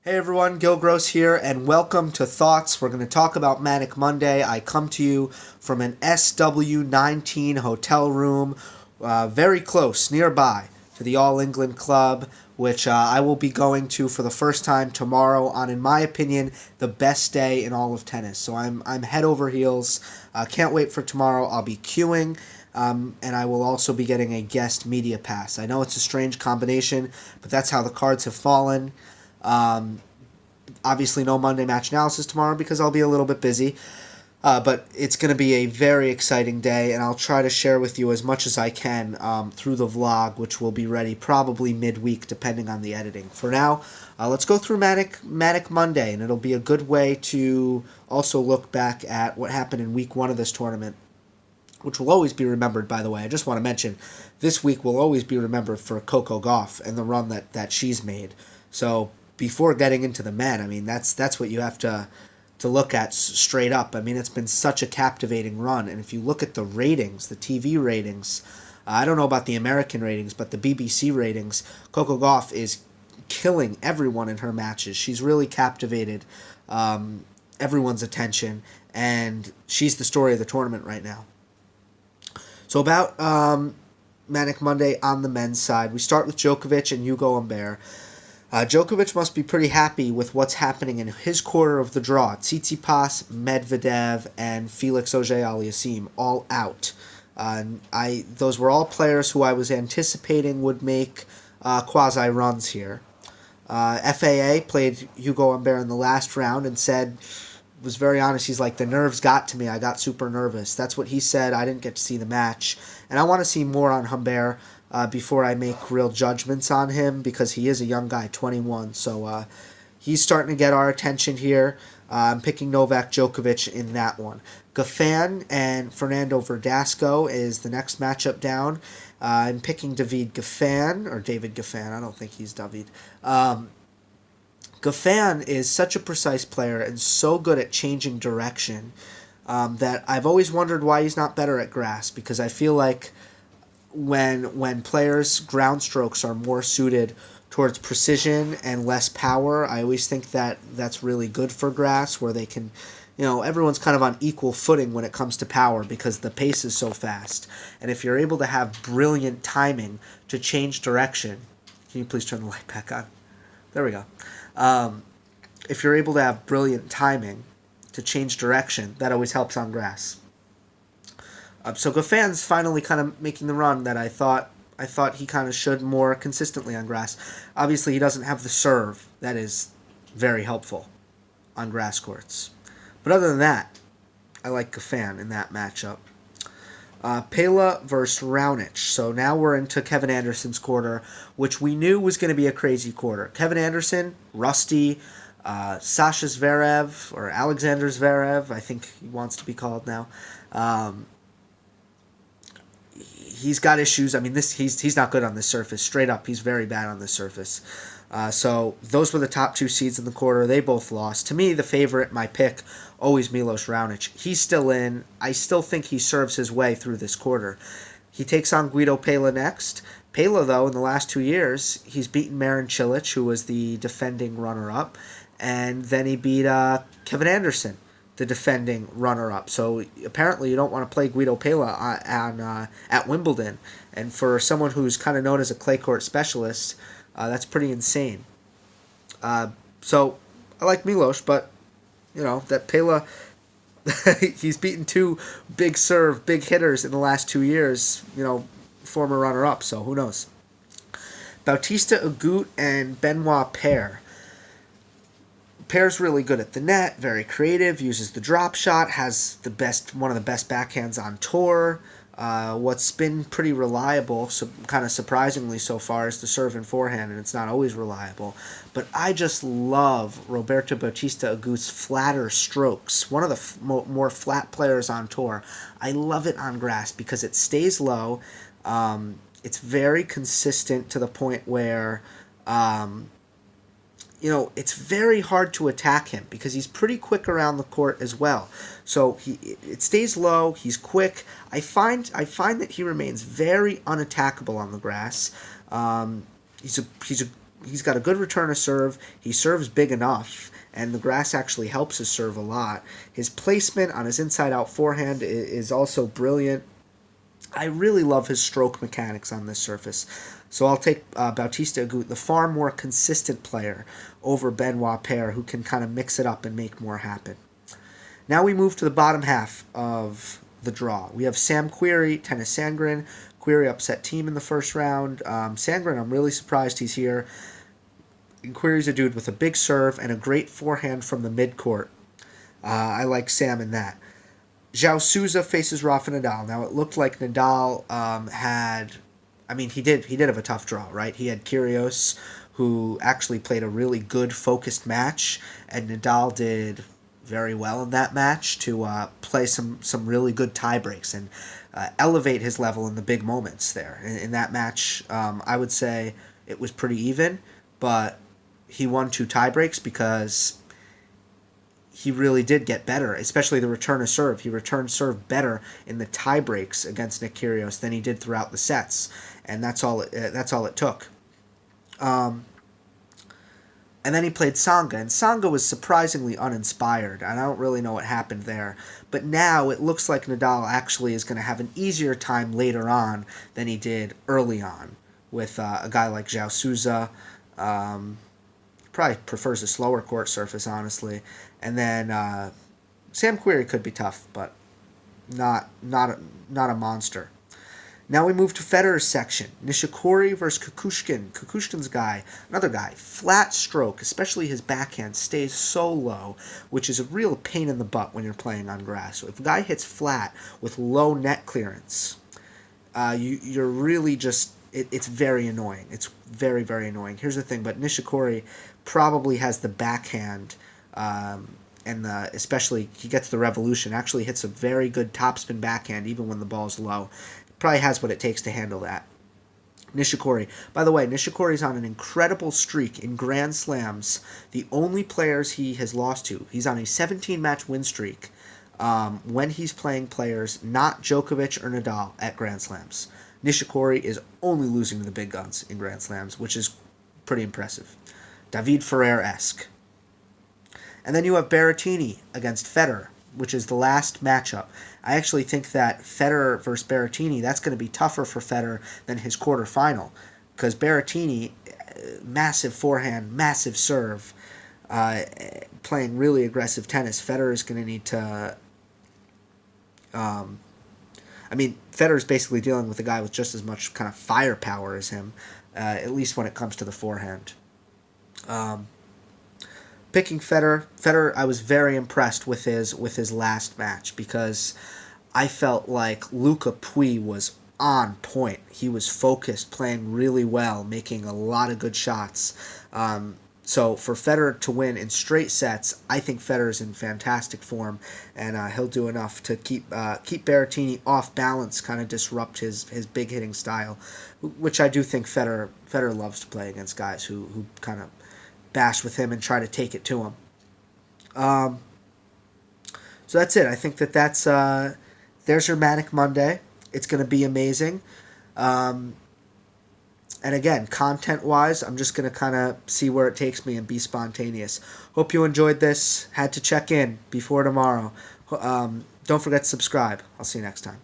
Hey everyone, Gil Gross here, and welcome to Thoughts. We're going to talk about Manic Monday. I come to you from an SW19 hotel room, very close, nearby, to the All England Club, which I will be going to for the first time tomorrow on, in my opinion, the best day in all of tennis. So I'm head over heels. Can't wait for tomorrow. I'll be queuing. And I will also be getting a guest media pass. I know it's a strange combination, but that's how the cards have fallen. Obviously no Monday match analysis tomorrow because I'll be a little bit busy. But it's going to be a very exciting day, and I'll try to share with you as much as I can through the vlog, which will be ready probably midweek depending on the editing. For now, let's go through Manic Monday, and it'll be a good way to also look back at what happened in week one of this tournament, which will always be remembered, by the way. I just want to mention, this week will always be remembered for Coco Gauff and the run that she's made. So before getting into the men, I mean, that's what you have to look at straight up. I mean, it's been such a captivating run, and if you look at the ratings, the TV ratings, I don't know about the American ratings, but the BBC ratings, Coco Gauff is killing everyone in her matches. She's really captivated everyone's attention, and she's the story of the tournament right now. So about Manic Monday on the men's side, we start with Djokovic and Humbert. Djokovic must be pretty happy with what's happening in his quarter of the draw. Tsitsipas, Medvedev, and Felix Auger-Aliassime all out. Those were all players who I was anticipating would make quasi-runs here. FAA played Hugo Humbert in the last round and was very honest. He's like, the nerves got to me. I got super nervous. That's what he said. I didn't get to see the match. And I want to see more on Humbert before I make real judgments on him, because he is a young guy, 21. So he's starting to get our attention here. I'm picking Novak Djokovic in that one. Goffin and Fernando Verdasco is the next matchup down. I'm picking David Goffin. I don't think he's David. Goffin is such a precise player and so good at changing direction that I've always wondered why he's not better at grass, because I feel like when players' ground strokes are more suited towards precision and less power, I always think that that's really good for grass, where they can, everyone's kind of on equal footing when it comes to power because the pace is so fast. And if you're able to have brilliant timing to change direction, can you please turn the light back on? There we go. If you're able to have brilliant timing to change direction, that always helps on grass. So Goffin's finally kind of making the run that I thought he kind of should more consistently on grass. Obviously, he doesn't have the serve. That is very helpful on grass courts. But other than that, I like Goffin in that matchup. Pella versus Raonic. So now we're into Kevin Anderson's quarter, which we knew was going to be a crazy quarter. Kevin Anderson, rusty. Sasha Zverev, or Alexander Zverev, I think he wants to be called now. He's got issues. I mean, he's not good on this surface. Straight up, he's very bad on this surface. So those were the top two seeds in the quarter. They both lost. To me, the favorite, my pick, always Milos Raonic. He's still in. I still think he serves his way through this quarter. He takes on Guido Pella next. Pella, though, in the last 2 years, he's beaten Marin Cilic, who was the defending runner-up, and then he beat Kevin Anderson, the defending runner-up. So apparently you don't want to play Guido Pella at Wimbledon. And for someone who's kind of known as a clay court specialist, that's pretty insane. So I like Milos, but, that Pella, he's beaten two big hitters in the last 2 years, former runner-up, so who knows. Bautista Agut and Benoit Paire. Paire's really good at the net, very creative, uses the drop shot, has one of the best backhands on tour. What's been pretty reliable, so kind of surprisingly so far, is the serve and forehand, and it's not always reliable. But I just love Roberto Bautista Agut's flatter strokes, one of the more flat players on tour. I love it on grass because it stays low. It's very consistent to the point where it's very hard to attack him because he's pretty quick around the court as well. So it stays low. He's quick. I find that he remains very unattackable on the grass. He's a he's got a good return of serve. He serves big enough, and the grass actually helps his serve a lot. His placement on his inside-out forehand is also brilliant. I really love his stroke mechanics on this surface. So I'll take Bautista Agut, the far more consistent player, over Benoit Paire, who can kind of mix it up and make more happen. Now we move to the bottom half of the draw. We have Sam Querrey, tennis Sandgren. Querrey upset team in the first round. Sandgren, I'm really surprised he's here. Querrey's a dude with a big serve and a great forehand from the midcourt. I like Sam in that. João Sousa faces Rafa Nadal. Now it looked like Nadal he did have a tough draw, right? He had Kyrgios, who actually played a really good focused match, and Nadal did very well in that match to play some really good tie breaks and elevate his level in the big moments there. In that match, I would say it was pretty even, but he won 2 tie breaks because he really did get better, especially the return of serve. He returned serve better in the tie breaks against Nick Kyrgios than he did throughout the sets, and that's all it took. And then he played Tsonga, and Tsonga was surprisingly uninspired, and I don't really know what happened there. But now it looks like Nadal actually is going to have an easier time later on than he did early on with a guy like João Sousa. Probably prefers a slower court surface, honestly. And then Sam Querrey could be tough, but not a monster. Now we move to Federer's section. Nishikori versus Kukushkin. Kukushkin's another guy, flat stroke, especially his backhand, stays so low, which is a real pain in the butt when you're playing on grass. So if a guy hits flat with low net clearance, you're really just... It's very annoying. It's very, very annoying. Here's the thing, but Nishikori probably has the backhand, especially he gets the revolution, actually hits a very good topspin backhand even when the ball's low. Probably has what it takes to handle that. Nishikori. By the way, Nishikori's on an incredible streak in Grand Slams. The only players he has lost to, he's on a 17-match win streak when he's playing players not Djokovic or Nadal at Grand Slams. Nishikori is only losing to the big guns in Grand Slams, which is pretty impressive. David Ferrer-esque. And then you have Berrettini against Federer, which is the last matchup. I actually think that Federer versus Berrettini, that's going to be tougher for Federer than his quarterfinal, because Berrettini, massive forehand, massive serve, playing really aggressive tennis. Federer is going to need to... Federer's basically dealing with a guy with just as much kind of firepower as him, at least when it comes to the forehand. Picking Federer, I was very impressed with his last match because I felt like Luca Pui was on point. He was focused, playing really well, making a lot of good shots. So for Federer to win in straight sets, I think Federer's in fantastic form, and he'll do enough to keep Berrettini off balance, kind of disrupt his big hitting style, which I do think Federer loves to play against guys who kind of bash with him and try to take it to him. So that's it. I think that's there's your Manic Monday. It's going to be amazing. And again, content-wise, I'm just going to kind of see where it takes me and be spontaneous. Hope you enjoyed this. Had to check in before tomorrow. Don't forget to subscribe. I'll see you next time.